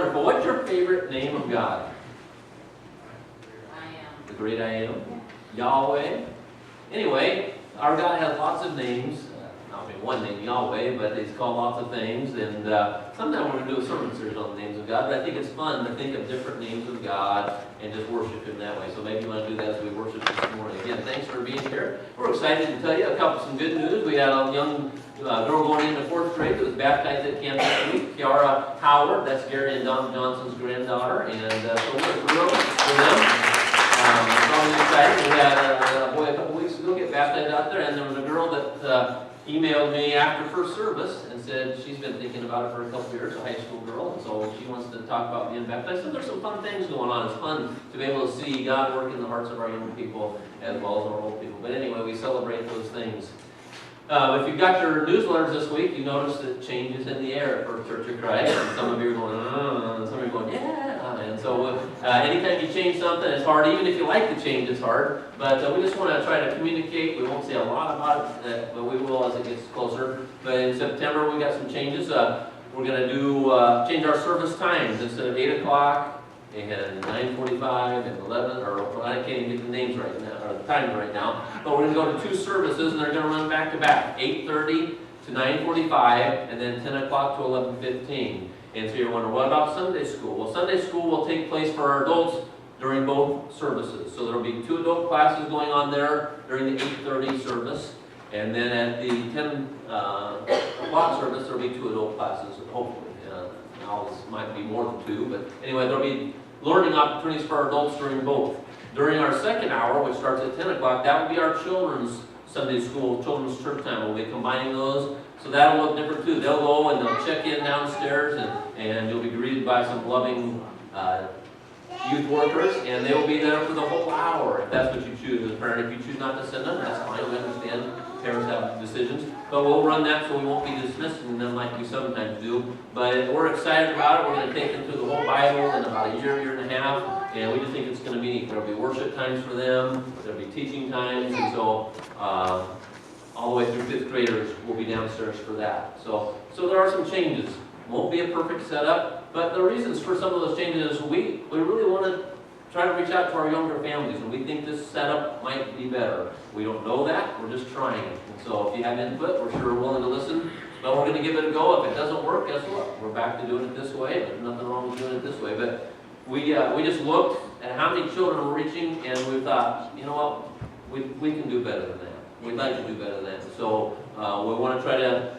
wonderful. What's your favorite name of God? I am. The great I am? Yahweh? Anyway, our God has lots of names. Not maybe one name, Yahweh, but he's called lots of things. And sometime we're going to do a sermon series on the names of God. But I think it's fun to think of different names of God and just worship Him that way. So maybe you want to do that as we worship this morning. Again, thanks for being here. We're excited to tell you some good news. We had a young girl going into 4th grade that was baptized at camp this week, Kiara Howard. That's Gary and Don Johnson's granddaughter. And so we're thrilled for them. Probably excited. We had a boy a couple weeks ago get baptized out there, and there was a girl that emailed me after first service and said she's been thinking about it for a couple years, a high school girl, and so she wants to talk about being baptized. So there's some fun things going on. It's fun to be able to see God work in the hearts of our young people as well as our old people. But anyway, we celebrate those things. If you've got your newsletters this week, you notice that change is in the air at First Church of Christ. And some of you are going, and some of you are going, yeah. And so anytime you change something, it's hard. Even if you like the change, it's hard. But we just want to try to communicate. We won't say a lot about it, but we will as it gets closer. But in September, we got some changes. We're going to do change our service times. Instead of 8 o'clock and 9:45 and 11, or I can't even get the names right now, or the times right now. But we're going to go to 2 services, and they're going to run back to back, 8:30 to 9:45, and then 10 o'clock to 11:15. And so you're wondering, what about Sunday school? Well, Sunday school will take place for our adults during both services. So there will be 2 adult classes going on there during the 8:30 service. And then at the 10 o'clock service, there will be 2 adult classes, hopefully. Now this might be more than 2, but anyway, there will be learning opportunities for our adults during both. During our second hour, which starts at 10 o'clock, that will be our children's Sunday school, children's church time. We'll be combining those. So that'll look different too. They'll go and they'll check in downstairs, and you'll be greeted by some loving youth workers, and they will be there for the whole hour if that's what you choose as a parent. If you choose not to send them, that's fine. We understand parents have decisions. But we'll run that so we won't be dismissing them like we sometimes do. But we're excited about it. We're going to take them through the whole Bible in about a year and a half, and we just think it's going to be neat. There'll be worship times for them. There'll be teaching times, and so all the way through 5th graders will be downstairs for that. So there are some changes. Won't be a perfect setup, but the reasons for some of those changes is we really want to try to reach out to our younger families, and we think this setup might be better. We don't know that, we're just trying it. And so if you have input, we're sure willing to listen, but we're going to give it a go. If it doesn't work, guess what? We're back to doing it this way. There's nothing wrong with doing it this way. But we just looked at how many children we're reaching, and we thought, you know what, we can do better than that. We'd like to do better than that. So we want to try to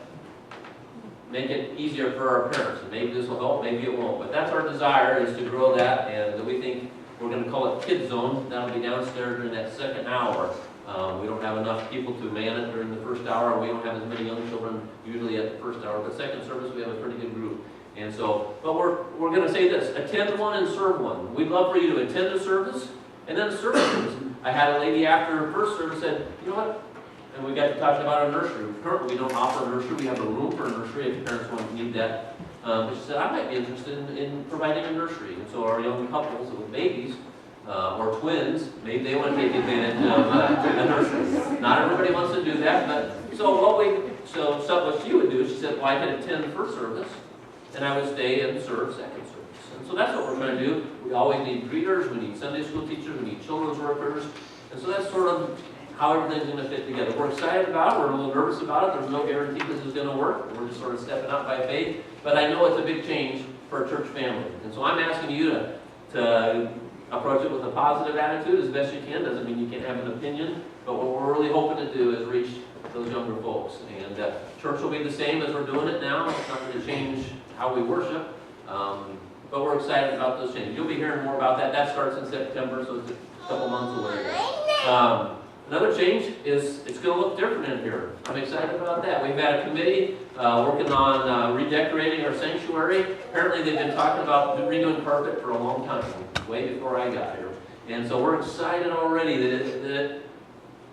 make it easier for our parents. And maybe this will help, maybe it won't. But that's our desire, is to grow that, and we think we're going to call it Kids Zone. That'll be downstairs during that second hour. We don't have enough people to man it during the first hour. We don't have as many young children usually at the first hour. But second service, we have a pretty good group. And so, but we're going to say this: attend one and serve one. We'd love for you to attend a service and then serve a service. I had a lady after first service said, you know what? And we got to talk about our nursery. Currently, we don't offer a nursery. We have a room for a nursery if parents want to need that. But she said, I might be interested in providing a nursery. And so our young couples with babies or twins, maybe they want to take advantage of a nursery. Not everybody wants to do that, but so what she would do, she said, well, I could attend first service, and I would stay and serve second service. And so that's what we're trying to do. We always need greeters, we need Sunday school teachers, we need children's workers, and so that's sort of how everything's going to fit together. We're excited about it. We're a little nervous about it. There's no guarantee this is going to work. We're just sort of stepping out by faith. But I know it's a big change for a church family. And so I'm asking you to approach it with a positive attitude as best you can. Doesn't mean you can't have an opinion. But what we're really hoping to do is reach those younger folks. And church will be the same as we're doing it now. It's not going to change how we worship. But we're excited about those changes. You'll be hearing more about that. That starts in September, so it's a couple months away. Another change is it's going to look different in here. I'm excited about that. We've had a committee working on redecorating our sanctuary. Apparently they've been talking about redoing carpet for a long time, way before I got here. And so we're excited already that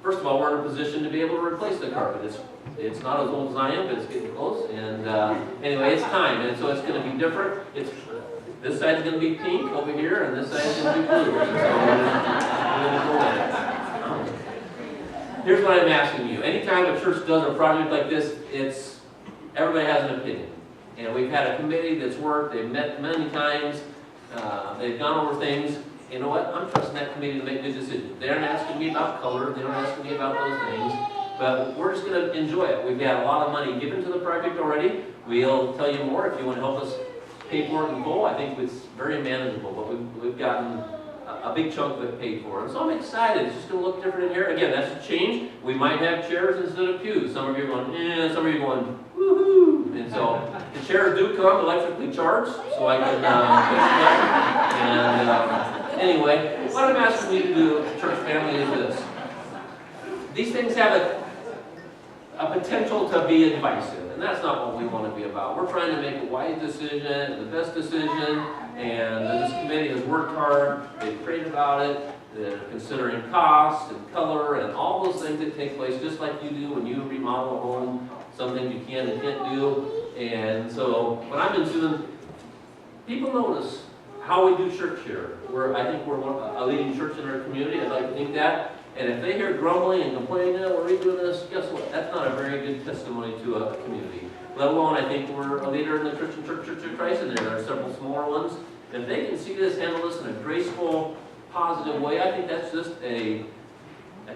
first of all, we're in a position to be able to replace the carpet. It's not as old as I am, but it's getting close. And anyway, it's time. And so it's going to be different. This side's going to be pink over here, and this side's going to be blue. So we're going to go at it. Here's what I'm asking you. Anytime a church does a project like this, everybody has an opinion. And we've had a committee that's worked, they've met many times, they've gone over things. You know what? I'm trusting that committee to make good decisions. They aren't asking me about color, they aren't asking me about those things, but we're just going to enjoy it. We've got a lot of money given to the project already. We'll tell you more if you want to help us pay for it in full. I think it's very manageable, but we've gotten a big chunk of it paid for. And so I'm excited. It's just going to look different in here. Again, that's a change. We might have chairs instead of pews. Some of you are going, eh, some of you are going, woohoo. And so the chairs do come electrically charged, so I can fix them. And anyway, what I'm asking you to do, church family, is this. These things have a potential to be divisive, and that's not what we want to be about. We're trying to make a wise decision, the best decision, and this committee has worked hard. They've prayed about it. They're considering cost and color and all those things that take place, just like you do when you remodel a home, some things you can and can't do. And so what I've been doing, people notice how we do church here. I think we're a leading church in our community. I'd like to think that. And if they hear grumbling and complaining, oh, we're doing this, guess what? That's not a very good testimony to a community. Let alone, I think we're a leader in the Christian Church of Christ, and there are several smaller ones. If they can see this, handle this in a graceful, positive way, I think that's just a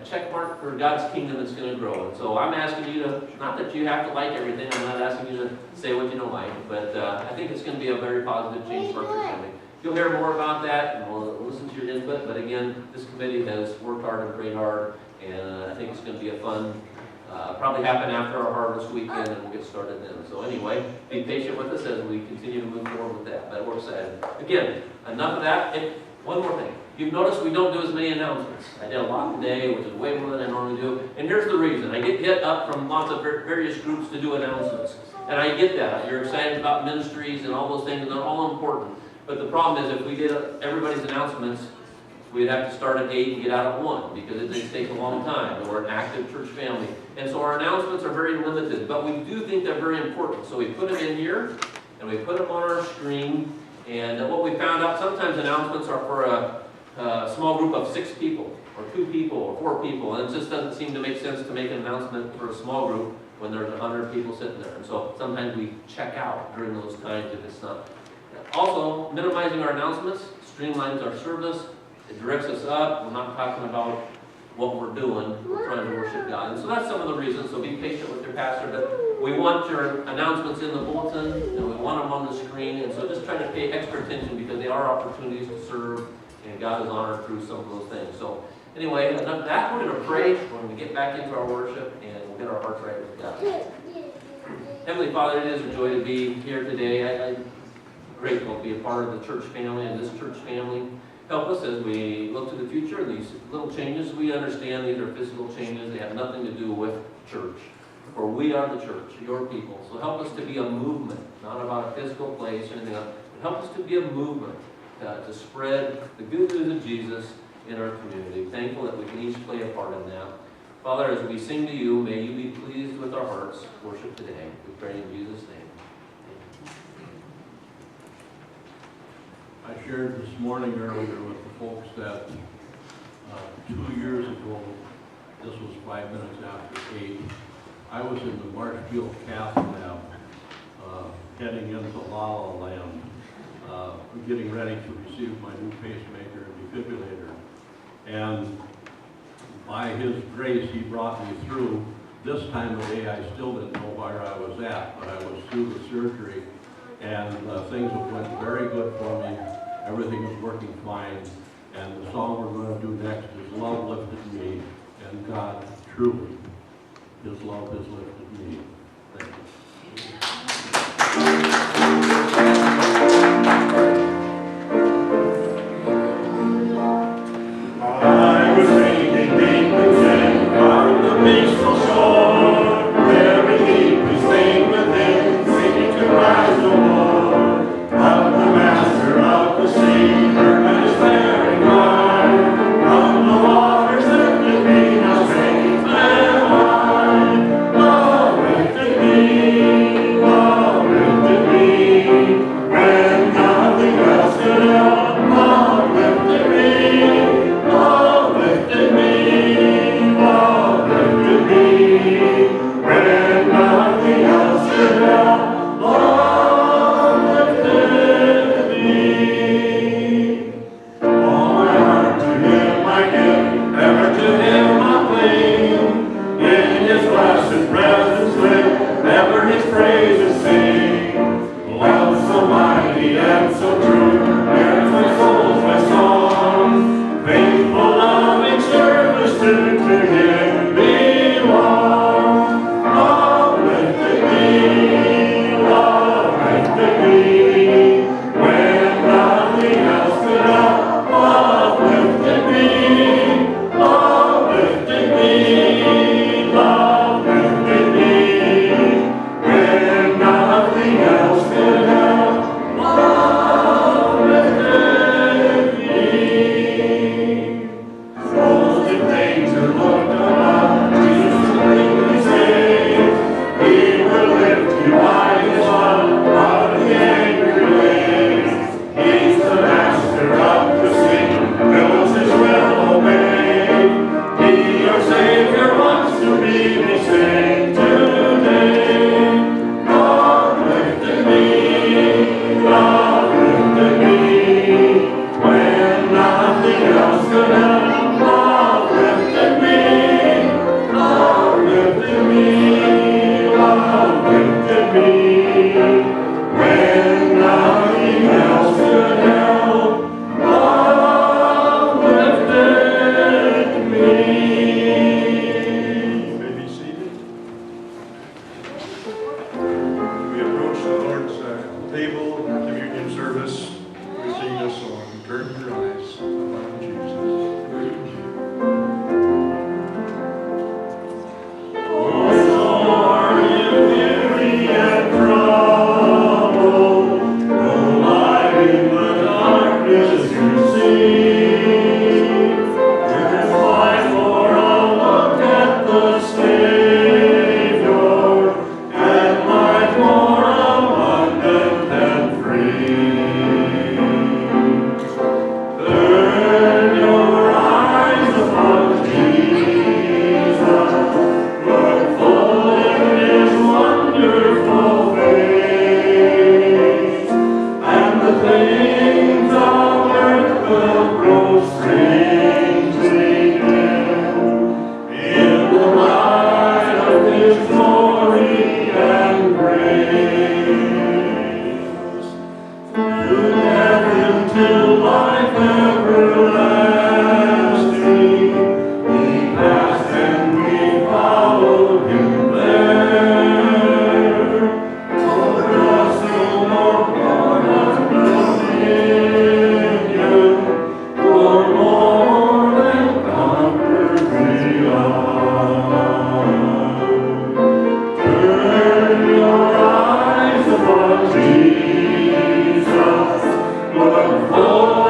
check mark for God's kingdom that's going to grow. And so I'm asking you to, not that you have to like everything, I'm not asking you to say what you don't like, but I think it's going to be a very positive change for our family. You'll hear more about that, and we'll listen to your input, but again, this committee has worked hard and prayed hard, and I think it's going to be a fun, probably happen after our harvest weekend, and we'll get started then. So anyway, be patient with us as we continue to move forward with that, but we're excited. Again, enough of that. One more thing. You've noticed we don't do as many announcements. I did a lot today, which is way more than I normally do, and here's the reason. I get hit up from lots of various groups to do announcements, and I get that. You're excited about ministries and all those things, and they're all important. But the problem is if we did everybody's announcements, we'd have to start at 8 and get out at 1 because it takes a long time. We're an active church family. And so our announcements are very limited, but we do think they're very important. So we put them in here, and we put them on our screen. And what we found out, sometimes announcements are for a small group of 6 people, or 2 people, or 4 people. And it just doesn't seem to make sense to make an announcement for a small group when there's 100 people sitting there. And so sometimes we check out during those times if it's not. Also, minimizing our announcements streamlines our service. It directs us up. We're not talking about what we're doing. We're trying to worship God. And so that's some of the reasons. So be patient with your pastor. But we want your announcements in the bulletin, and we want them on the screen. And so just try to pay extra attention because they are opportunities to serve, and God is honored through some of those things. So anyway, enough of that. We're going to pray. We're going to get back into our worship, and we'll get our hearts right with God. Heavenly Father, it is a joy to be here today. I'm grateful to be a part of the church family and this church family. Help us as we look to the future. These little changes, we understand these are physical changes. They have nothing to do with church. For we are the church, your people. So help us to be a movement, not about a physical place or anything else, but help us to be a movement to spread the good news of Jesus in our community. Thankful that we can each play a part in that. Father, as we sing to you, may you be pleased with our hearts. Worship today. We pray in Jesus' name. I shared this morning earlier with the folks that 2 years ago, this was 5 minutes after 8, I was in the Marshfield Cath Lab, heading into La La Land, getting ready to receive my new pacemaker and defibrillator. And by his grace, he brought me through. This time of day, I still didn't know where I was at, but I was through the surgery, and things went very good for me. Everything was working fine, and the song we're going to do next is Love Lifted Me, and God, truly, His love has lifted me. Thank you. I was sinking deep in sin on the peaceful shore, very deeply staying within, seeking to rise no more. But the master of the sea heard my despairing cry. From the waters lifted me, now safe am I. Away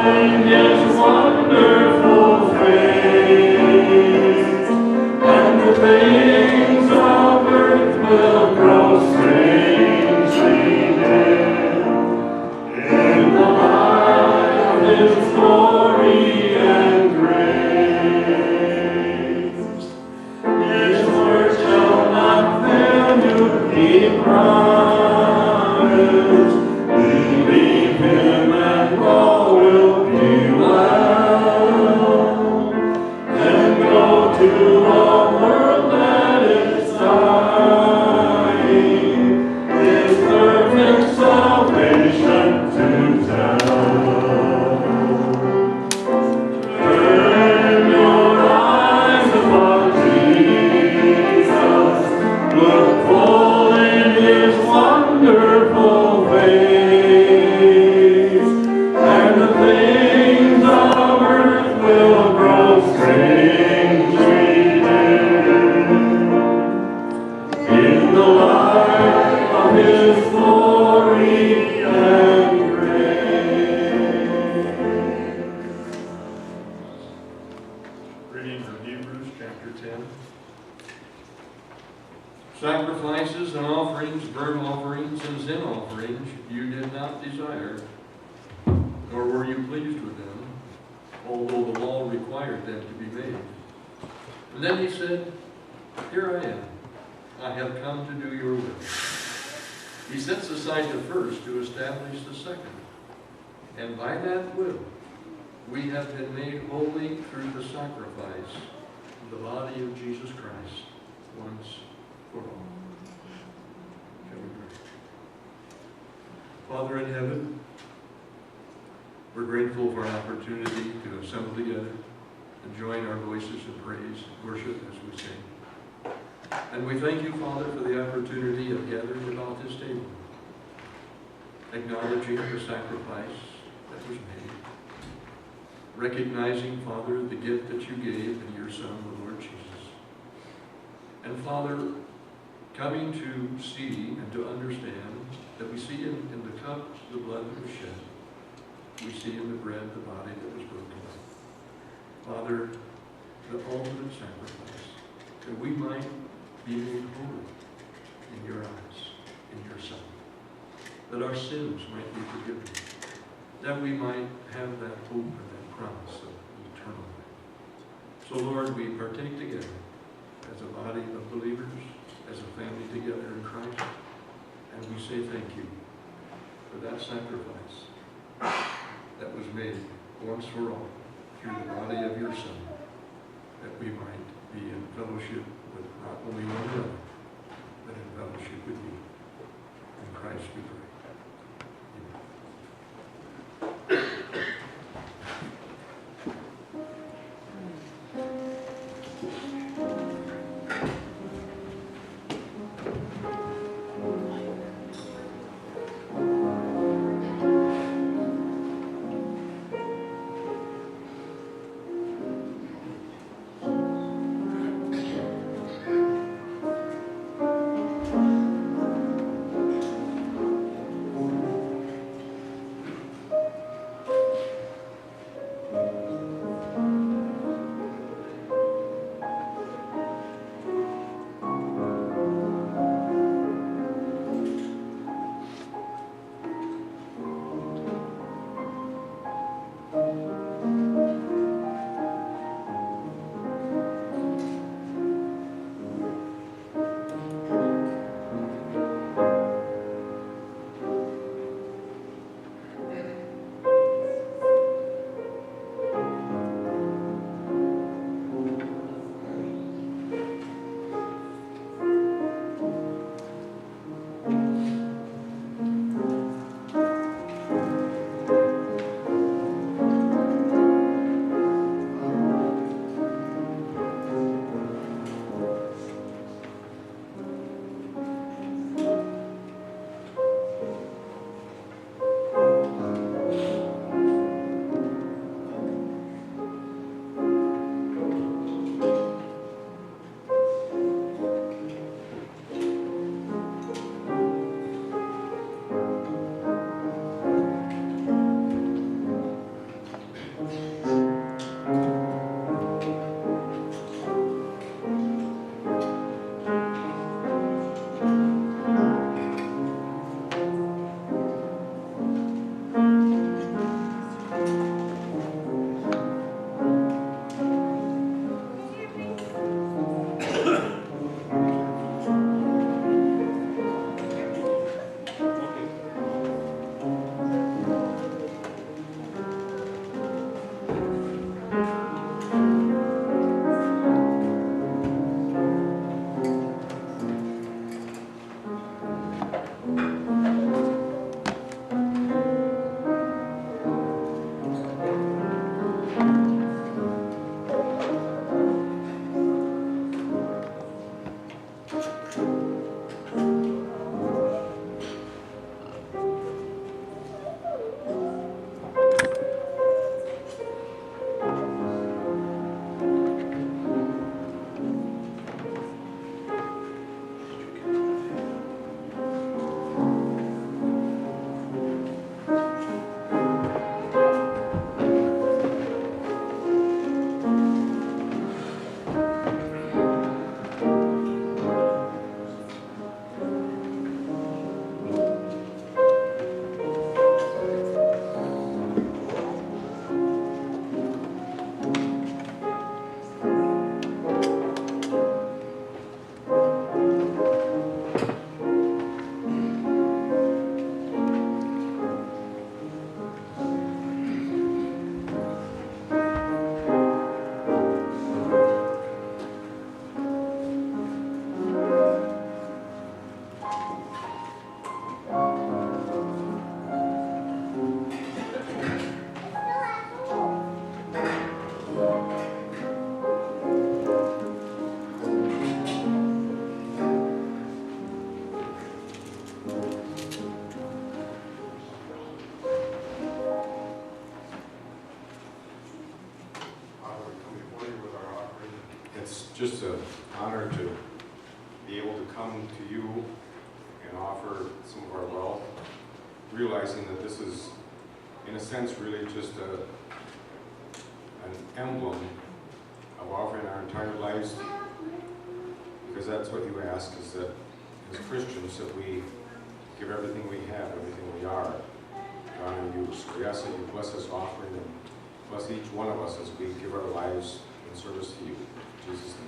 in His wonderful face, and the things of earth will grow strangely dim in the light of His glory and grace. His word shall not fail you, He promised. Believe Him and all will be well. Then go to a world that is dying, His perfect salvation to tell. Turn your eyes upon Jesus, look full in His wonderful face, and the things of earth will grow strangely dim in the light of His glory and grace. Reading from Hebrews chapter 10. Sacrifices and offerings, burnt offerings and sin offerings, you did not desire, nor were you pleased with them, although the law required them to be made. And then He said, here I am. I have come to do your will. He sets aside the first to establish the second. And by that will, we have been made holy through the sacrifice of the body of Jesus Christ once for all. Shall we pray? Father in heaven, we're grateful for an opportunity to assemble together and join our voices in praise and worship as we sing. And we thank you, Father, for the opportunity of gathering about this table, acknowledging the sacrifice that was made, recognizing, Father, the gift that you gave in your Son, the Lord Jesus. And Father, coming to see and to understand that we see in the cup the blood that was shed, we see in the bread the body that was broken. Father, the ultimate sacrifice, that we might be made holy in your eyes, in your Son, that our sins might be forgiven, that we might have that hope and that promise of eternal life. So Lord, we partake together as a body of believers, as a family together in Christ, and we say thank you for that sacrifice that was made once for all through the body of your Son, that we might be in fellowship with not only one another, but in fellowship with you. In Christ we pray. just an honor to be able to come to you and offer some of our wealth, realizing that this is, in a sense, really just an emblem of offering our entire lives, because that's what you ask, is that as Christians that we give everything we have, everything we are, to honor you. So we ask that you bless this offering and bless each one of us as we give our lives in service to you. In Jesus' name.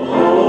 Oh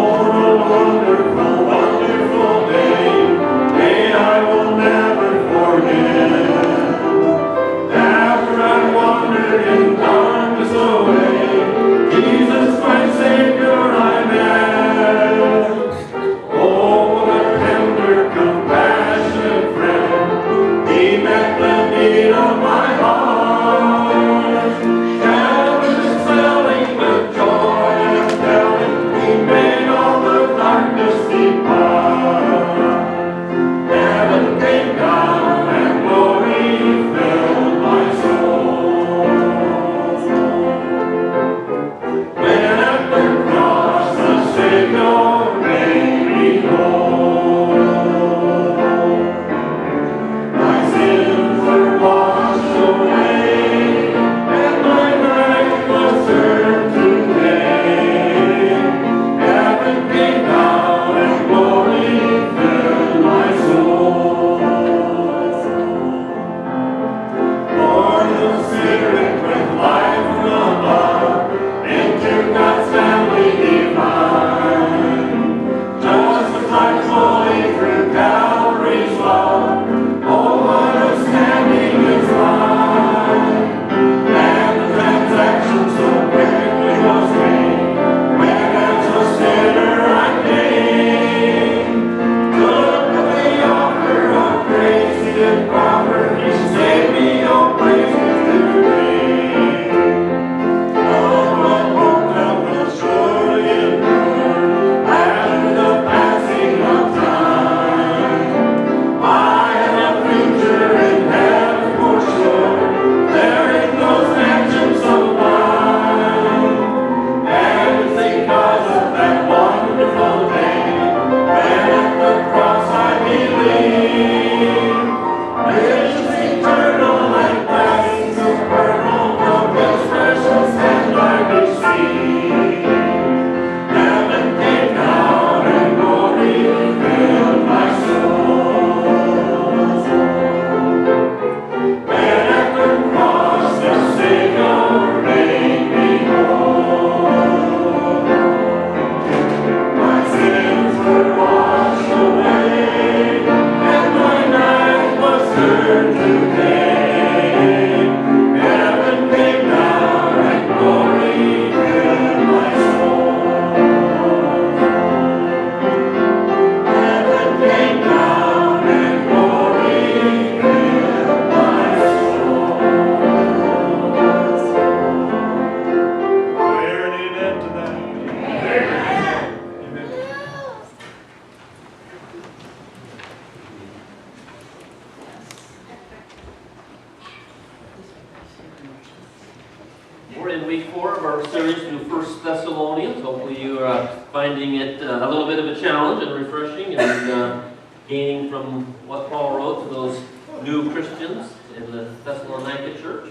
Thessalonians. Hopefully you are finding it a little bit of a challenge and refreshing and gaining from what Paul wrote to those new Christians in the Thessalonica church.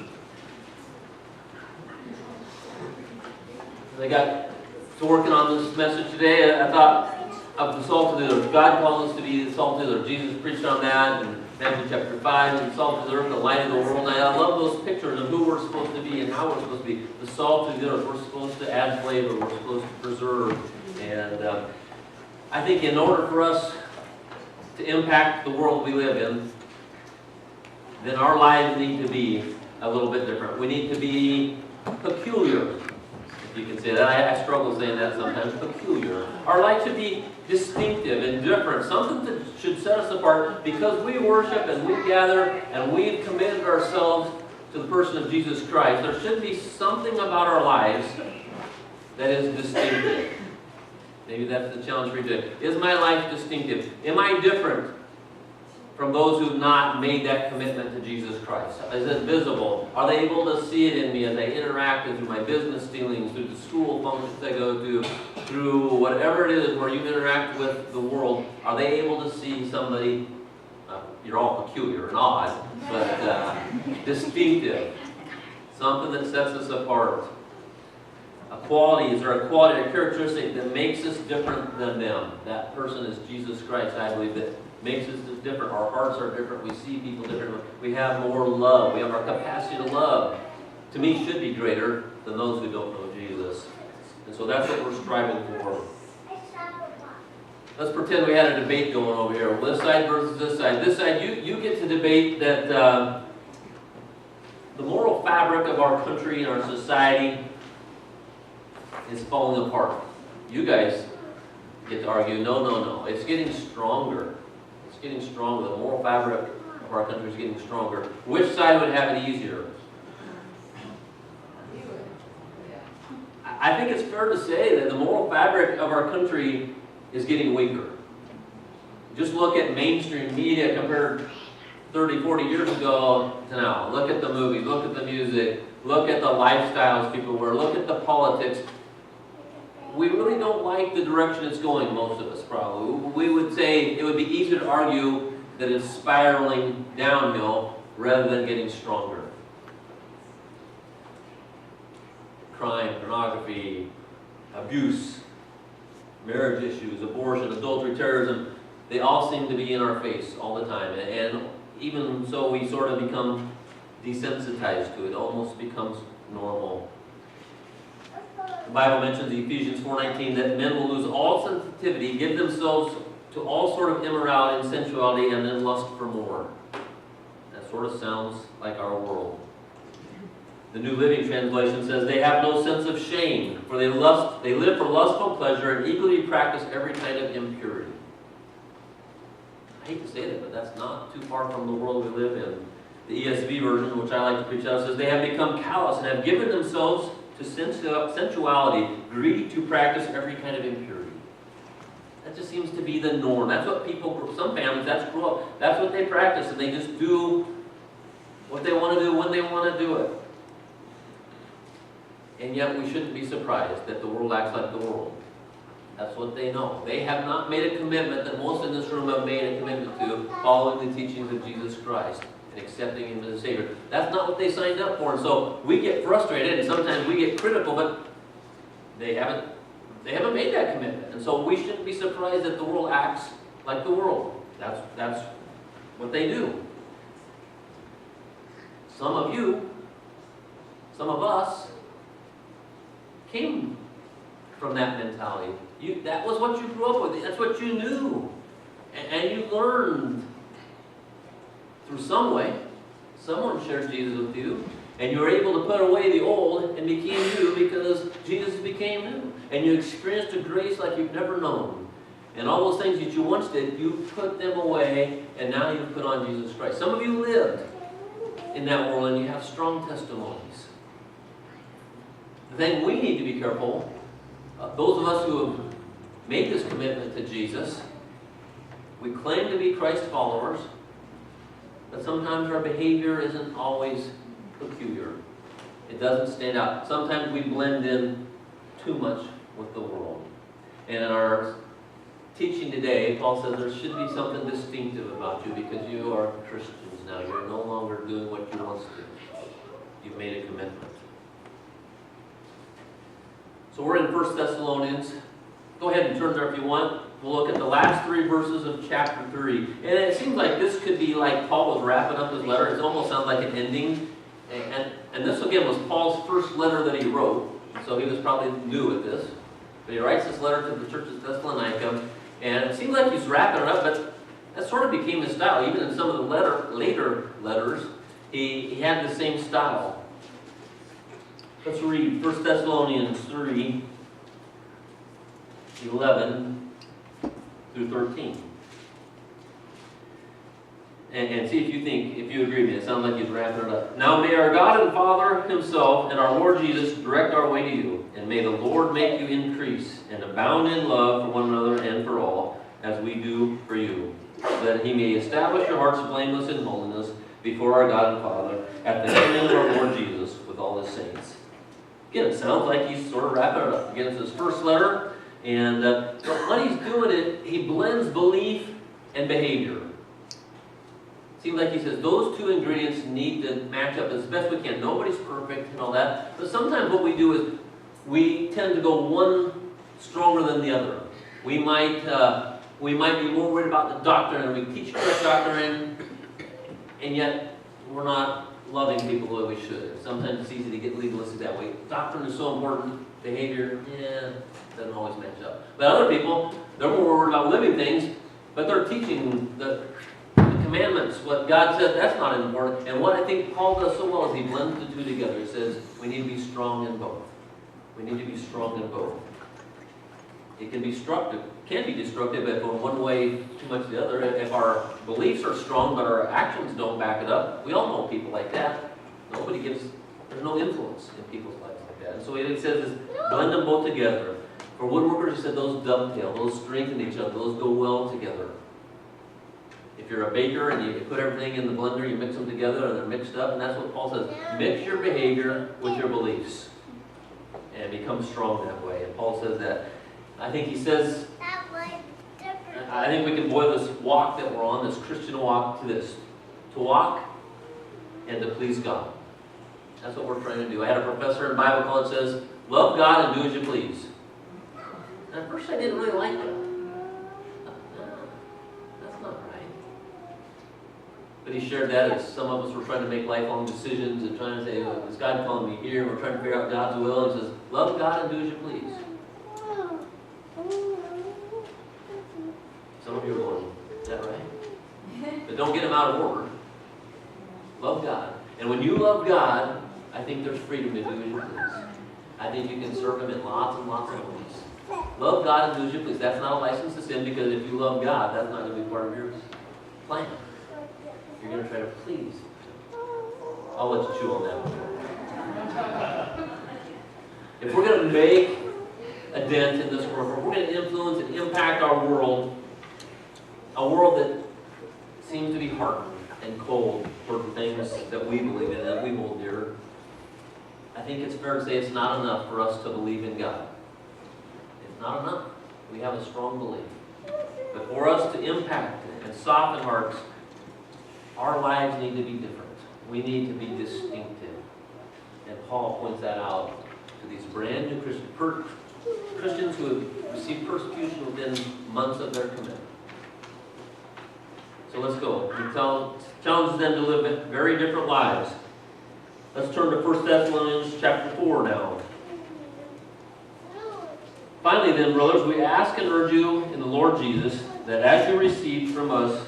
As I got to working on this message today, I thought of the salt of the earth. God calls us to be the salt of the earth. Jesus preached on that in Matthew chapter 5, the salt of the earth, the light of the world. And I love those pictures of who we're supposed to be and how we're supposed to be. The salt of the earth. We're supposed to add flavor. We're supposed to preserve. And I think in order for us to impact the world we live in, then our lives need to be a little bit different. We need to be peculiar, if you can say that. I struggle saying that sometimes, peculiar. Our life should be distinctive and different, something that should set us apart because we worship and we gather and we've committed ourselves to the person of Jesus Christ. There should be something about our lives that is distinctive. Maybe that's the challenge for you today. Is my life distinctive? Am I different from those who have not made that commitment to Jesus Christ? Is it visible? Are they able to see it in me as I interact through my business dealings, through the school functions I go to, through whatever it is where you interact with the world? Are they able to see somebody, you're all peculiar and odd, but distinctive, something that sets us apart? A quality, is there a quality, a characteristic that makes us different than them? That person is Jesus Christ, I believe, that makes us different. Our hearts are different. We see people differently. We have more love. We have our capacity to love. To me, should be greater than those who don't know Jesus. And so that's what we're striving for. Let's pretend we had a debate going over here. This side versus this side. This side, you get to debate that the moral fabric of our country and our society is falling apart. You guys get to argue, no. It's getting stronger. It's getting stronger. The moral fabric of our country is getting stronger. Which side would have it easier? I think it's fair to say that the moral fabric of our country is getting weaker. Just look at mainstream media compared 30, 40 years ago to now. Look at the movies, look at the music, look at the lifestyles people wear, look at the politics. We really don't like the direction it's going, most of us probably. We would say it would be easier to argue that it's spiraling downhill rather than getting stronger. Crime, pornography, abuse, marriage issues, abortion, adultery, terrorism, they all seem to be in our face all the time. And even so, we sort of become desensitized to it. It almost becomes normal. The Bible mentions in Ephesians 4:19 that men will lose all sensitivity, give themselves to all sort of immorality and sensuality, and then lust for more. That sort of sounds like our world. The New Living Translation says they have no sense of shame, for they live for lustful pleasure and eagerly practice every kind of impurity. I hate to say that, but that's not too far from the world we live in. The ESV version, which I like to preach out, says they have become callous and have given themselves to sensuality, greedy to practice every kind of impurity. That just seems to be the norm. That's what people, some families, that's what they practice, and they just do what they want to do when they want to do it. And yet we shouldn't be surprised that the world acts like the world. That's what they know. They have not made a commitment that most in this room have made a commitment to, following the teachings of Jesus Christ and accepting Him as a Savior. That's not what they signed up for. And so we get frustrated and sometimes we get critical, but they haven't made that commitment. And so we shouldn't be surprised that the world acts like the world. That's what they do. Some of you, some of us, came from that mentality. That was what you grew up with. That's what you knew. And you learned through some way. Someone shared Jesus with you. And you were able to put away the old and became new because Jesus became new. And you experienced a grace like you've never known. And all those things that you once did, you put them away, and now you put on Jesus Christ. Some of you lived in that world, and you have strong testimonies. The thing we need to be careful, those of us who have made this commitment to Jesus, we claim to be Christ followers, but sometimes our behavior isn't always peculiar. It doesn't stand out. Sometimes we blend in too much with the world. And in our teaching today, Paul says there should be something distinctive about you because you are Christians now. You're no longer doing what you once did. You've made a commitment. So we're in 1 Thessalonians. Go ahead and turn there if you want. We'll look at the last 3 verses of chapter 3. And it seems like this could be like Paul was wrapping up his letter. It almost sounds like an ending. And this, again, was Paul's first letter that he wrote. So he was probably new at this. But he writes this letter to the church of Thessalonica. And it seems like he's wrapping it up, but that sort of became his style. Even in some of the later letters, he had the same style. Let's read 1 Thessalonians 3, 11 through 13. And see if you agree with me. It sounds like he's wrapping it up. Now may our God and Father himself and our Lord Jesus direct our way to you. And may the Lord make you increase and abound in love for one another and for all, as we do for you. So that he may establish your hearts blameless in holiness before our God and Father at the coming of our Lord Jesus with all his saints. Again, it sounds like he's sort of wrapping it up. Again, it's his first letter. And what he's doing, he blends belief and behavior. Seems like he says those 2 ingredients need to match up as best we can. Nobody's perfect and all that. But sometimes what we do is we tend to go one stronger than the other. We might be more worried about the doctrine and we teach correct doctrine, and yet we're not loving people the way we should. Sometimes it's easy to get legalistic that way. Doctrine is so important. Behavior, doesn't always match up. But other people, they're more worried about living things, but they're teaching the commandments, what God says, that's not important. And what I think Paul does so well is he blends the 2 together. He says, we need to be strong in both. We need to be strong in both. It can be destructive, if going one way too much the other. If our beliefs are strong but our actions don't back it up, we all know people like that. There's no influence in people's lives like that. And so what he says is, blend them both together. For woodworkers, he said, those dovetail, those strengthen each other, those go well together. If you're a baker and you put everything in the blender, you mix them together and they're mixed up, and that's what Paul says. Mix your behavior with your beliefs and become strong that way. And Paul says that. I think he says, I think we can boil this walk that we're on, this Christian walk, to this. To walk and to please God. That's what we're trying to do. I had a professor in Bible college that says, love God and do as you please. And at first I didn't really like that. That's not right. But he shared that as some of us were trying to make lifelong decisions and trying to say, oh, is God calling me here? We're trying to figure out God's will. And he says, love God and do as you please. Some of you are going, is that right? But don't get them out of order. Love God. And when you love God, I think there's freedom to do as you please. I think you can serve him in lots and lots of ways. Love God and do as you please. That's not a license to sin, because if you love God, that's not going to be part of your plan. You're going to try to please him. I'll let you chew on that one. If we're going to make a dent in this world, if we're going to influence and impact our world, a world that seems to be hardened and cold for the things that we believe in, that we hold dear, I think it's fair to say it's not enough for us to believe in God. It's not enough. We have a strong belief. But for us to impact and soften hearts, our lives need to be different. We need to be distinctive. And Paul points that out to these brand new Christians who have received persecution within months of their commitment. So let's go. He challenges them to live very different lives. Let's turn to 1 Thessalonians chapter 4 now. Finally then, brothers, we ask and urge you in the Lord Jesus that as you received from us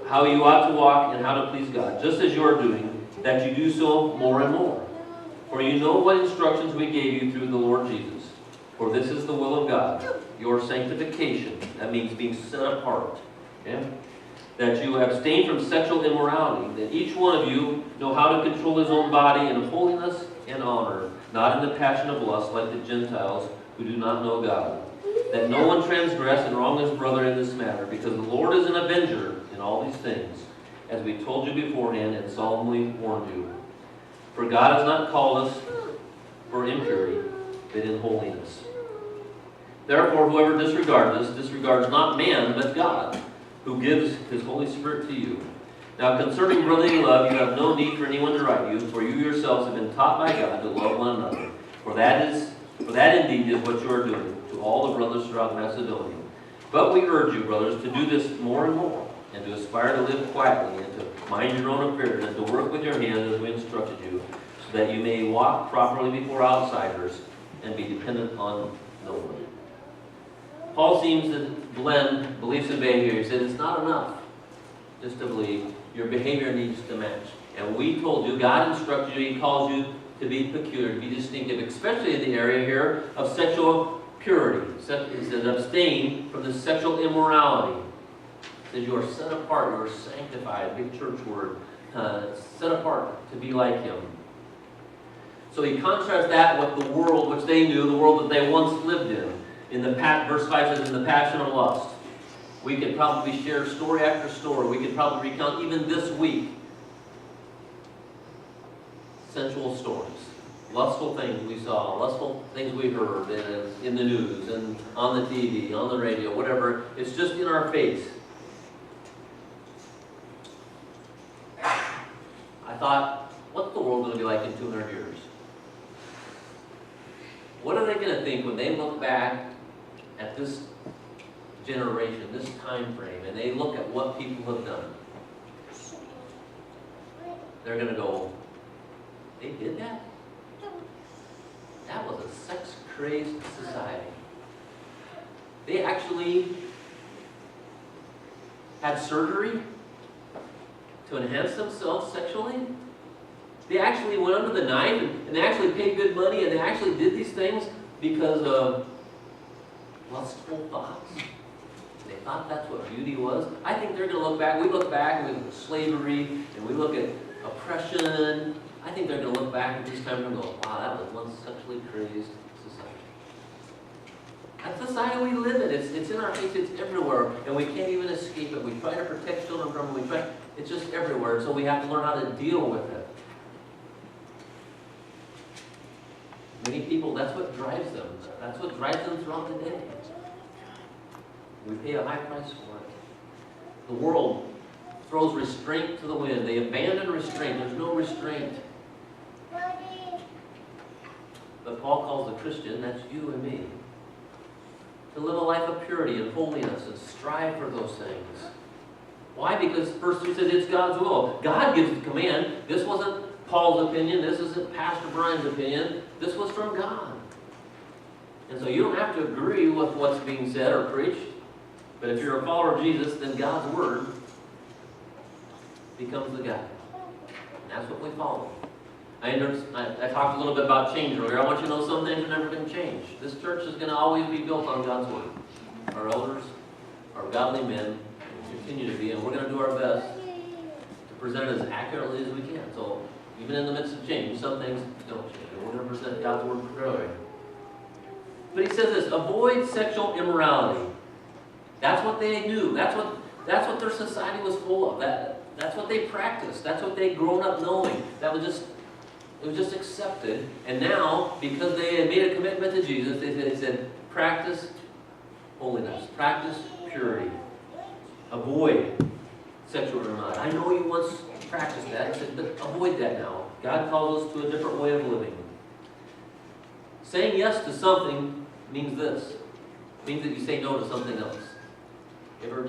how you ought to walk and how to please God, just as you are doing, that you do so more and more. For you know what instructions we gave you through the Lord Jesus. For this is the will of God, your sanctification. That means being set apart. Okay? That you abstain from sexual immorality, that each one of you know how to control his own body in holiness and honor, not in the passion of lust like the Gentiles who do not know God. That no one transgress and wrong his brother in this matter, because the Lord is an avenger in all these things, as we told you beforehand and solemnly warned you. For God has not called us for impurity, but in holiness. Therefore, whoever disregards this, disregards not man, but God, who gives his Holy Spirit to you. Now concerning brotherly love, you have no need for anyone to write you, for you yourselves have been taught by God to love one another. For that indeed is what you are doing to all the brothers throughout Macedonia. But we urge you, brothers, to do this more and more, and to aspire to live quietly, and to mind your own affairs, and to work with your hands as we instructed you, so that you may walk properly before outsiders and be dependent on no one. Paul seems to blend beliefs and behavior. He said it's not enough just to believe. Your behavior needs to match. And we told you, God instructed you, He calls you to be peculiar, to be distinctive, especially in the area here of sexual purity. He says abstain from the sexual immorality. He says you are set apart, you are sanctified, big church word, set apart to be like Him. So he contrasts that with the world which they knew, the world that they once lived in. Verse 5 says, in the passion of lust. We could probably share story after story. We could probably recount even this week sensual stories. Lustful things we saw, lustful things we heard in the news and on the TV, on the radio, whatever. It's just in our face. I thought, what's the world going to be like in 200 years? What are they going to think when they look back at this generation, this time frame, and they look at what people have done? They're going to go, they did that? That was a sex-crazed society. They actually had surgery to enhance themselves sexually. They actually went under the knife, and they actually paid good money, and they actually did these things because of lustful thoughts. They thought that's what beauty was. I think they're going to look back. We look back, and we look at slavery, and we look at oppression. I think they're going to look back at this time and go, wow, that was one sexually crazed society. That's the society we live in. It's in our face. It's everywhere, and we can't even escape it. We try to protect children from it. It's just everywhere, so we have to learn how to deal with it. Many people, that's what drives them. That's what drives them throughout the day. We pay a high price for it. The world throws restraint to the wind. They abandon restraint. There's no restraint. But Paul calls the Christian, that's you and me, to live a life of purity and holiness and strive for those things. Why? Because verse 3 says it's God's will. God gives the command. This wasn't Paul's opinion. This isn't Pastor Brian's opinion. This was from God. And so you don't have to agree with what's being said or preached. But if you're a follower of Jesus, then God's Word becomes the guide. And that's what we follow. I talked a little bit about change earlier. I want you to know some things are never going to change. This church is going to always be built on God's Word. Our elders, our godly men, will continue to be, and we're going to do our best to present it as accurately as we can. So even in the midst of change, some things don't change. And we're going to present God's Word clearly. But he says this, avoid sexual immorality. That's what they knew. That's what their society was full of. That's what they practiced. That's what they'd grown up knowing. It was just accepted. And now, because they had made a commitment to Jesus, they said, practice holiness. Practice purity. Avoid sexual immorality. I know you once practiced that. He said, but avoid that now. God calls us to a different way of living. Saying yes to something means this. It means that you say no to something else. You ever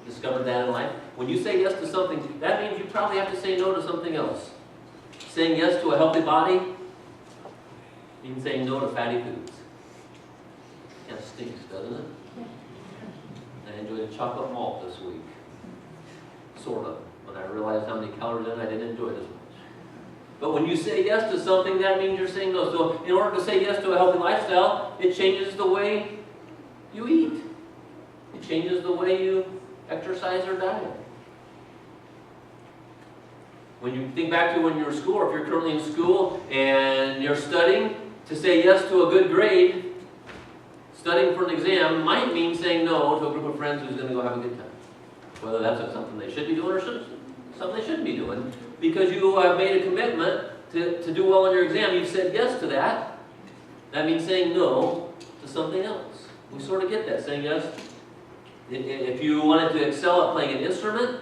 discovered that in life? When you say yes to something, that means you probably have to say no to something else. Saying yes to a healthy body means saying no to fatty foods. Kind of stinks, doesn't it? I enjoyed a chocolate malt this week. Sort of. When I realized how many calories in it, I didn't enjoy it as much. But when you say yes to something, that means you're saying no. So in order to say yes to a healthy lifestyle, it changes the way you eat. It changes the way you exercise or diet. When you think back to when you were in school, or if you're currently in school and you're studying, to say yes to a good grade, studying for an exam might mean saying no to a group of friends who's going to go have a good time. Whether that's something they should be doing or something they shouldn't be doing. Because you have made a commitment to do well on your exam, you've said yes to that. that means saying no to something else. We sort of get that, saying yes. If you wanted to excel at playing an instrument,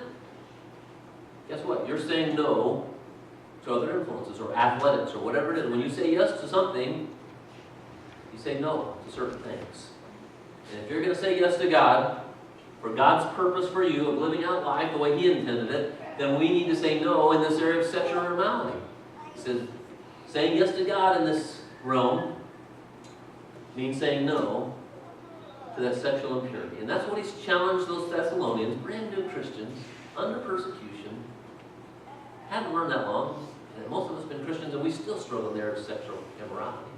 guess what? You're saying no to other influences or athletics or whatever it is. When you say yes to something, you say no to certain things. And if you're going to say yes to God, for God's purpose for you of living out life the way He intended it, then we need to say no in this area of sexual immorality. He says, saying yes to God in this realm means saying no to that sexual impurity. And that's what He's challenged those Thessalonians, brand new Christians, under persecution. Hadn't learned that long. And most of us have been Christians and we still struggle there with sexual immorality.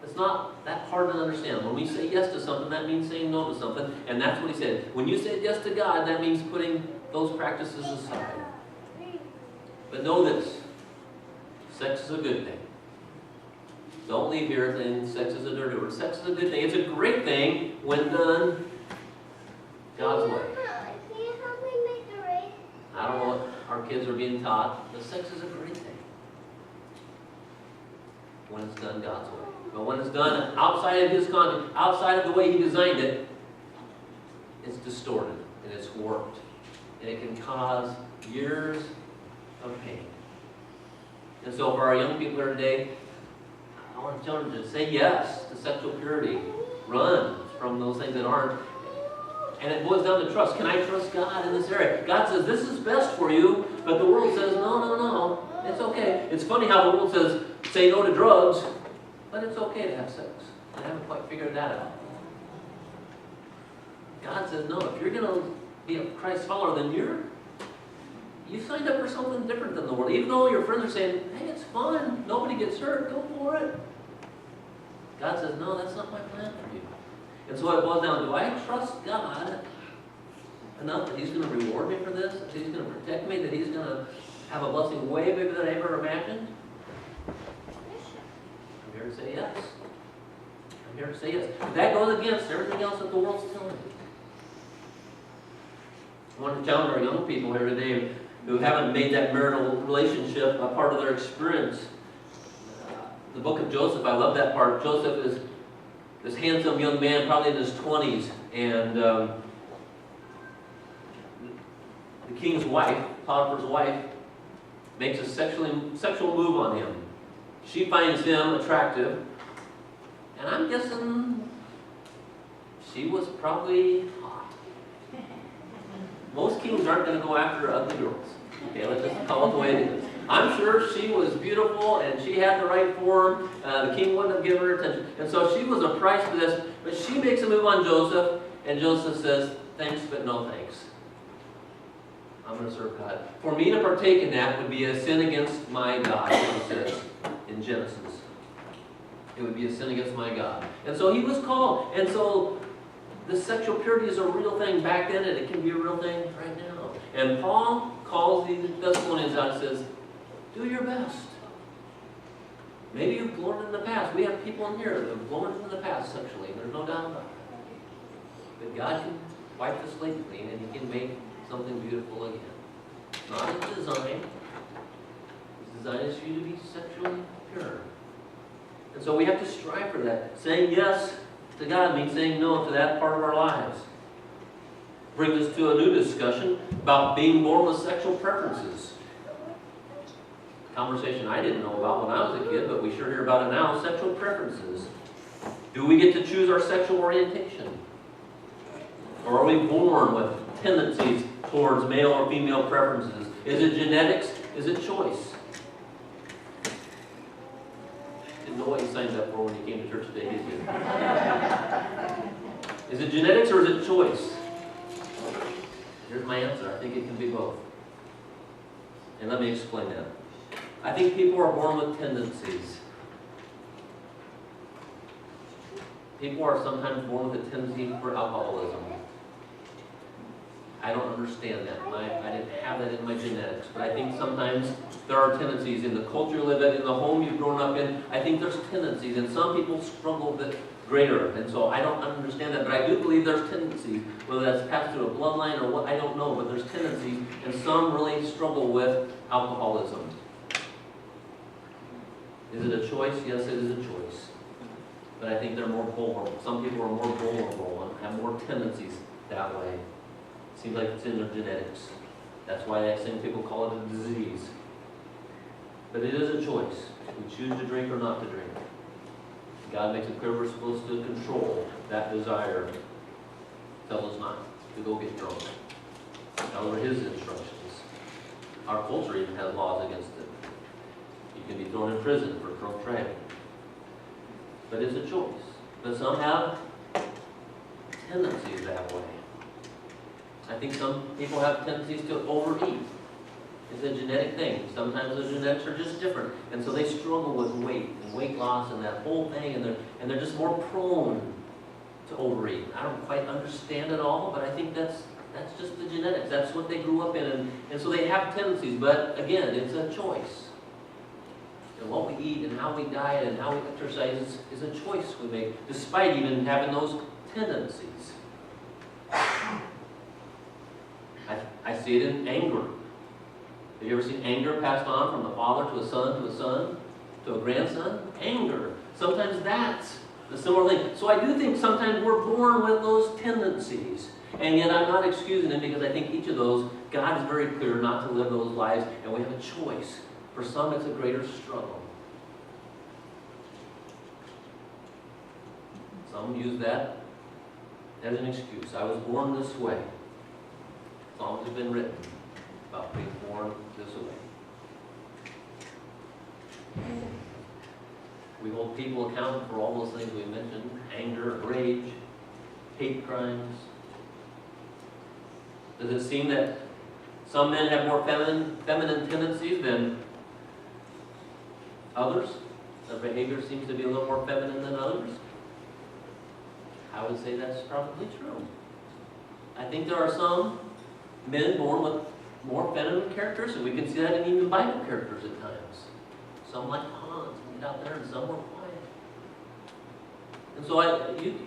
It's not that hard to understand. When we say yes to something, that means saying no to something. And that's what He said. When you say yes to God, that means putting those practices aside. But know this. Sex is a good thing. Don't leave here thinking sex is a dirty word. Sex is a good thing. It's a great thing when done God's way. Can you help me make the race? I don't know what our kids are being taught, but sex is a great thing when it's done God's way. But when it's done outside of His context, outside of the way He designed it, it's distorted and it's warped. And it can cause years of pain. And so for our young people here today, I want to tell them to say yes to sexual purity. Run from those things that aren't. And it boils down to trust. Can I trust God in this area? God says, this is best for you, but the world says, no, no, no. It's okay. It's funny how the world says, say no to drugs, but it's okay to have sex. I haven't quite figured that out. God says, no, if you're going to be a Christ follower, then you signed up for something different than the world. Even though your friends are saying, hey, it's fun, nobody gets hurt, go for it. God says, no, that's not my plan for you. And so it boils down, do I trust God enough that He's going to reward me for this? That He's going to protect me? That He's going to have a blessing way bigger than I ever imagined? I'm here to say yes. I'm here to say yes. But that goes against everything else that the world's telling me. I want to challenge our young people here today who haven't made that marital relationship a part of their experience. The book of Joseph, I love that part. Joseph is this handsome young man, probably in his 20s, and the king's wife, Potiphar's wife, makes a sexual move on him. She finds him attractive, and I'm guessing she was probably hot. Most kings aren't going to go after ugly girls. Okay, let's just call it the way it is. I'm sure she was beautiful and she had the right form. The king wouldn't have given her attention. And so she was a price for this. But she makes a move on Joseph, and Joseph says, thanks, but no thanks. I'm going to serve God. For me to partake in that would be a sin against my God, it says in Genesis. It would be a sin against my God. And so he was called. And so this sexual purity is a real thing back then, and it can be a real thing right now. And Paul calls the Thessalonians out and says, do your best. Maybe you've blown it in the past. We have people in here that have blown it in the past sexually. There's no doubt about that. But God can wipe the slate clean, and He can make something beautiful again. It's not His design. His design is for you to be sexually pure. And so we have to strive for that. Saying yes to God means saying no to that part of our lives. Brings us to a new discussion about being born with sexual preferences. Conversation I didn't know about when I was a kid, but we sure hear about it now. Sexual preferences. Do we get to choose our sexual orientation? Or are we born with tendencies towards male or female preferences? Is it genetics? Is it choice? Didn't know what you signed up for when you came to church today, did you? Is it genetics or is it choice? Here's my answer. I think it can be both. And let me explain that. I think people are born with tendencies. People are sometimes born with a tendency for alcoholism. I don't understand that. I didn't have that in my genetics. But I think sometimes there are tendencies in the culture you live in the home you've grown up in. I think there's tendencies, and some people struggle with it greater. And so I don't understand that. But I do believe there's tendencies, whether that's passed through a bloodline or what, I don't know. But there's tendencies, and some really struggle with alcoholism. Is it a choice? Yes, it is a choice. But I think they're more vulnerable. Some people are more vulnerable and have more tendencies that way. Seems like it's in their genetics. That's why some people call it a disease. But it is a choice. We choose to drink or not to drink. God makes it clear we're supposed to control that desire. Tells us not to go get drunk. Those are his instructions. Our culture even has laws against it. You can be thrown in prison for drunk driving. But it's a choice. But some have tendencies that way. I think some people have tendencies to overeat. It's a genetic thing. Sometimes the genetics are just different. And so they struggle with weight and weight loss and that whole thing, and they're just more prone to overeat. I don't quite understand it all, but I think that's just the genetics. That's what they grew up in. And so they have tendencies. But again, it's a choice. And what we eat and how we diet and how we exercise is a choice we make, despite even having those tendencies. I see it in anger. Have you ever seen anger passed on from the father to a son, to a grandson? Anger. Sometimes that's the similar thing. So I do think sometimes we're born with those tendencies. And yet I'm not excusing them, because I think each of those, God is very clear not to live those lives, and we have a choice. For some, it's a greater struggle. Some use that as an excuse. I was born this way. Songs have been written about being born this way. We hold people accountable for all those things we mentioned: anger, rage, hate crimes. Does it seem that some men have more feminine tendencies than others? Their behavior seems to be a little more feminine than others? I would say that's probably true. I think there are some men born with more feminine characteristics. We can see that in even Bible characters at times. Some like to hunt and get out there, and some were quiet. And so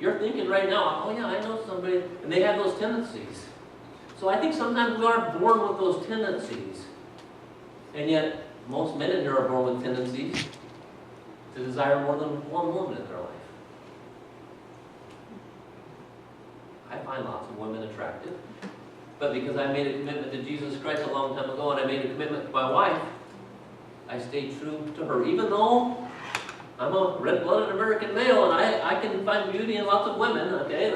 you're thinking right now, oh yeah, I know somebody, and they have those tendencies. So I think sometimes we are born with those tendencies. And yet, most men in here are born with tendencies to desire more than one woman in their life. I find lots of women attractive. But because I made a commitment to Jesus Christ a long time ago, and I made a commitment to my wife, I stayed true to her. Even though I'm a red-blooded American male, and I can find beauty in lots of women, okay?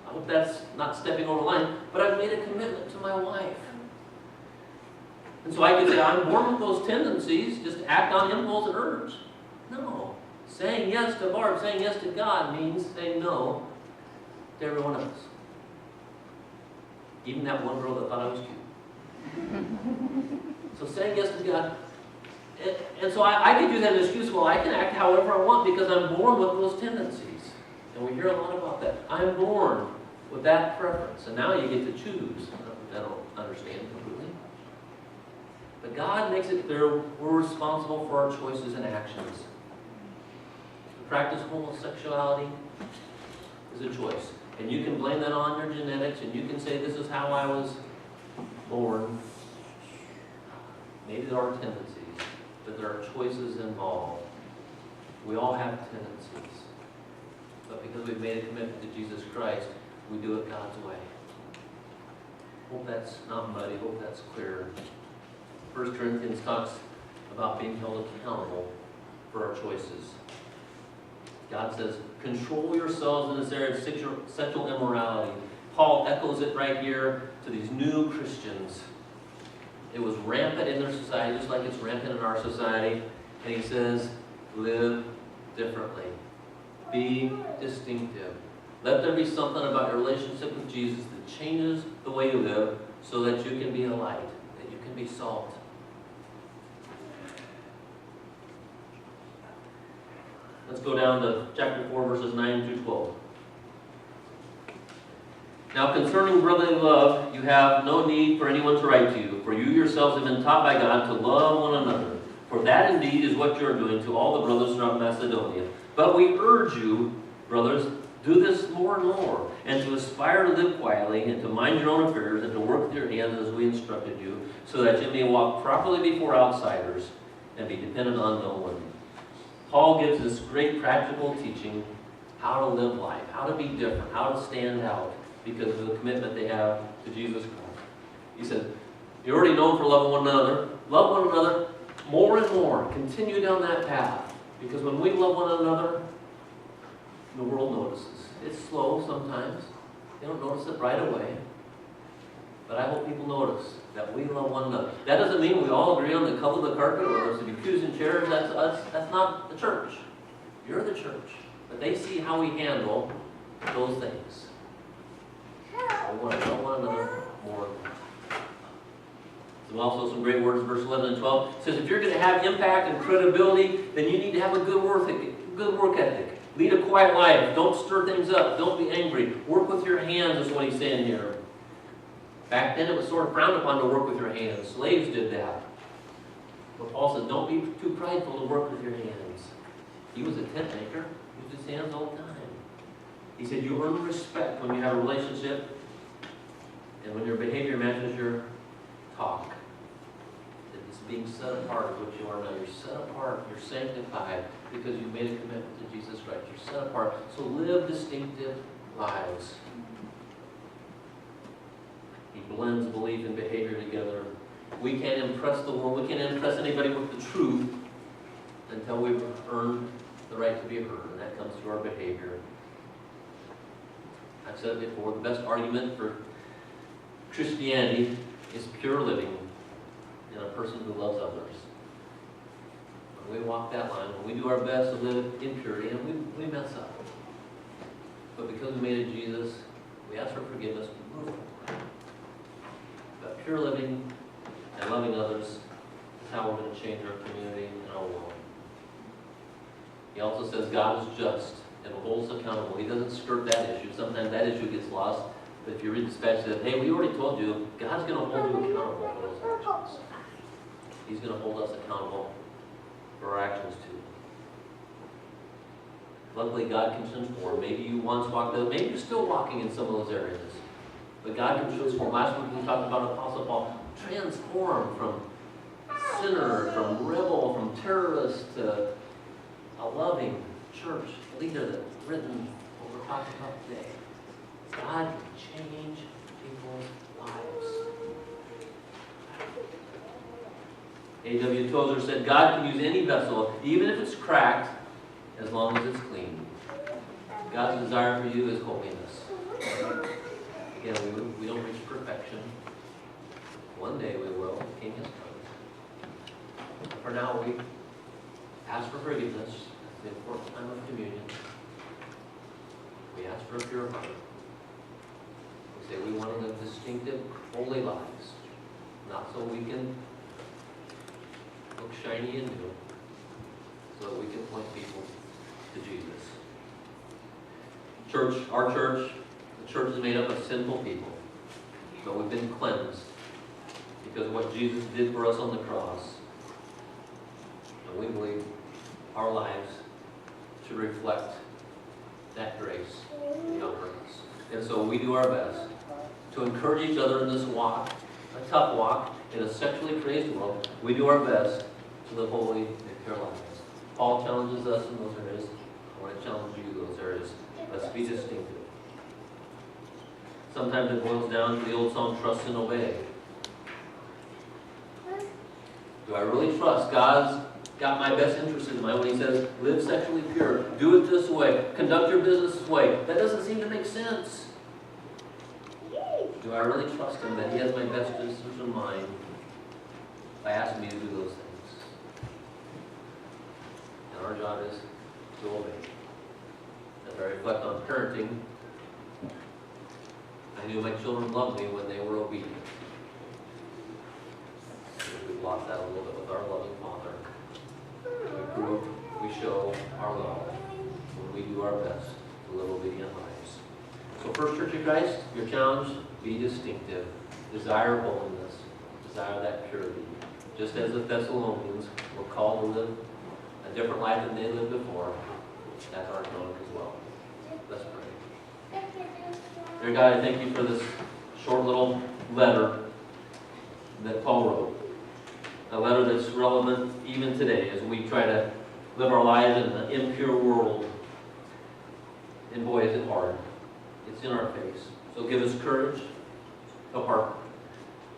I hope that's not stepping over the line. But I've made a commitment to my wife. And so I can say, I'm born with those tendencies, just act on impulse and urge. No. Saying yes to Barb, saying yes to God means saying no to everyone else. Even that one girl that thought I was cute. So saying yes to God. And so I could use that as an excuse. Well, I can act however I want because I'm born with those tendencies. And we hear a lot about that. I'm born with that preference. And now you get to choose. I don't understand completely. But God makes it clear we're responsible for our choices and actions. To practice homosexuality is a choice. And you can blame that on your genetics, and you can say, this is how I was born. Maybe there are tendencies, but there are choices involved. We all have tendencies. But because we've made a commitment to Jesus Christ, we do it God's way. Hope that's not muddy. Hope that's clear. 1 Corinthians talks about being held accountable for our choices. God says, control yourselves in this area of sexual immorality. Paul echoes it right here to these new Christians. It was rampant in their society, just like it's rampant in our society. And he says, live differently. Be distinctive. Let there be something about your relationship with Jesus that changes the way you live so that you can be a light, that you can be salt. Let's go down to chapter 4, verses 9 through 12. Now concerning brotherly love, you have no need for anyone to write to you, for you yourselves have been taught by God to love one another. For that indeed is what you are doing to all the brothers throughout Macedonia. But we urge you, brothers, do this more and more, and to aspire to live quietly, and to mind your own affairs, and to work with your hands as we instructed you, so that you may walk properly before outsiders, and be dependent on no one. Paul gives this great practical teaching how to live life, how to be different, how to stand out because of the commitment they have to Jesus Christ. He said, you're already known for loving one another. Love one another more and more. Continue down that path. Because when we love one another, the world notices. It's slow sometimes. They don't notice it right away. But I hope people notice that we love one another. That doesn't mean we all agree on the color of the carpet or there's to be pews and chairs. That's us. That's not the church. You're the church. But they see how we handle those things. We want to love one another more. There's also some great words, verse 11 and 12. It says, if you're going to have impact and credibility, then you need to have a good work ethic. Lead a quiet life. Don't stir things up. Don't be angry. Work with your hands is what he's saying here. Back then it was sort of frowned upon to work with your hands. Slaves did that. But Paul said, don't be too prideful to work with your hands. He was a tent maker. He used his hands all the time. He said, you earn respect when you have a relationship and when your behavior matches your talk. It's being set apart is what you are now. You're set apart. You're sanctified because you made a commitment to Jesus Christ. You're set apart. So live distinctive lives. He blends belief and behavior together. We can't impress the world. We can't impress anybody with the truth until we've earned the right to be heard. And that comes through our behavior. I've said it before. The best argument for Christianity is pure living in a person who loves others. When we walk that line, when we do our best to live in purity, and we mess up. But because we made it Jesus, we ask for forgiveness, we move forward. But pure living and loving others is how we're going to change our community and our world. He also says God is just and will hold us accountable. He doesn't skirt that issue. Sometimes that issue gets lost. But if you read the passage, it says, hey, we already told you, God's going to hold you accountable for those actions. He's going to hold us accountable for our actions too. Luckily, God can transform. Maybe you once walked out, maybe you're still walking in some of those areas. But God can transform. Last week we talked about Apostle Paul. Transform from sinner, from rebel, from terrorist to a loving church leader that's written what we're talking about today. God can change people's lives. A.W. Tozer said, God can use any vessel, even if it's cracked, as long as it's clean. God's desire for you is holiness. Again, we don't reach perfection. One day we will, the King has come. For now, we ask for forgiveness. It's the important time of communion. We ask for a pure heart. We say we want to live distinctive, holy lives. Not so we can look shiny and new, so that we can point people to Jesus. Church, our church, the church is made up of sinful people, but we've been cleansed because of what Jesus did for us on the cross. And we believe our lives should reflect that grace in the us. And so we do our best to encourage each other in this walk, a tough walk, in a sexually crazed world. We do our best to live holy and pure lives. Paul challenges us in those areas. I want to challenge you in those areas. Let's be distinctive. Sometimes it boils down to the old song, trust and obey. Do I really trust God's got my best interest in mind when he says, live sexually pure, do it this way, conduct your business this way? That doesn't seem to make sense. Do I really trust him that he has my best interests in mind by asking me to do those things? And our job is to obey. As I reflect on parenting, I knew my children loved me when they were obedient. We've lost that a little bit with our loving Father. We prove, we show our love when we do our best to live obedient lives. So First Church of Christ, your challenge, be distinctive. Desire holiness. Desire that purity. Just as the Thessalonians were called to live a different life than they lived before, that's our challenge as well. Let's pray. Dear God, I thank you for this short little letter that Paul wrote. A letter that's relevant even today as we try to live our lives in an impure world. And boy, is it hard. It's in our face. So give us courage, help our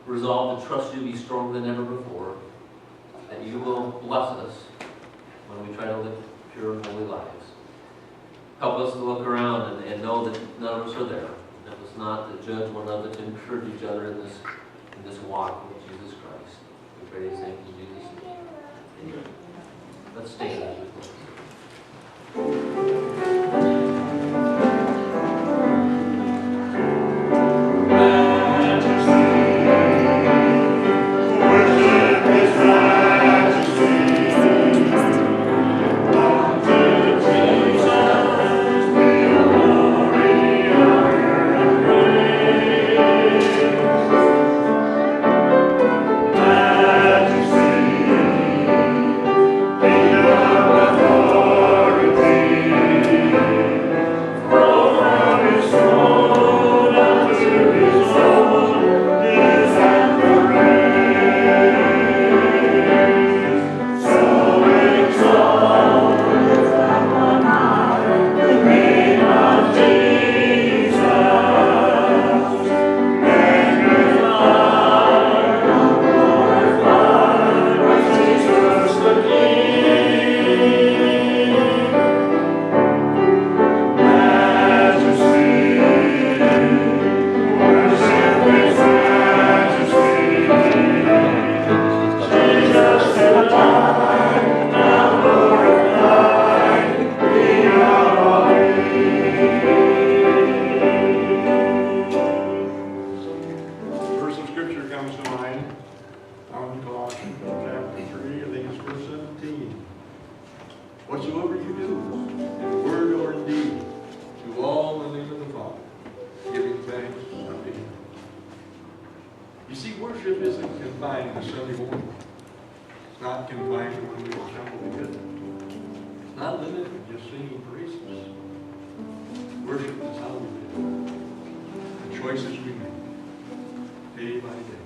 resolve to trust you, be stronger than ever before, that you will bless us when we try to live pure and holy lives. Help us to look around and know that none of us are there. Help us not to judge one another, to encourage each other in this walk with Jesus Christ. We pray these things in Jesus' name. Amen. Let's stand as we close. Whatsoever you do, in word or in deed, do all in the name of the Father, giving thanks unto Him. You see, worship isn't confined to Sunday morning. It's not confined to when we assemble together. It's not limited to just singing praises. Worship is how we live. The choices we make, day by day.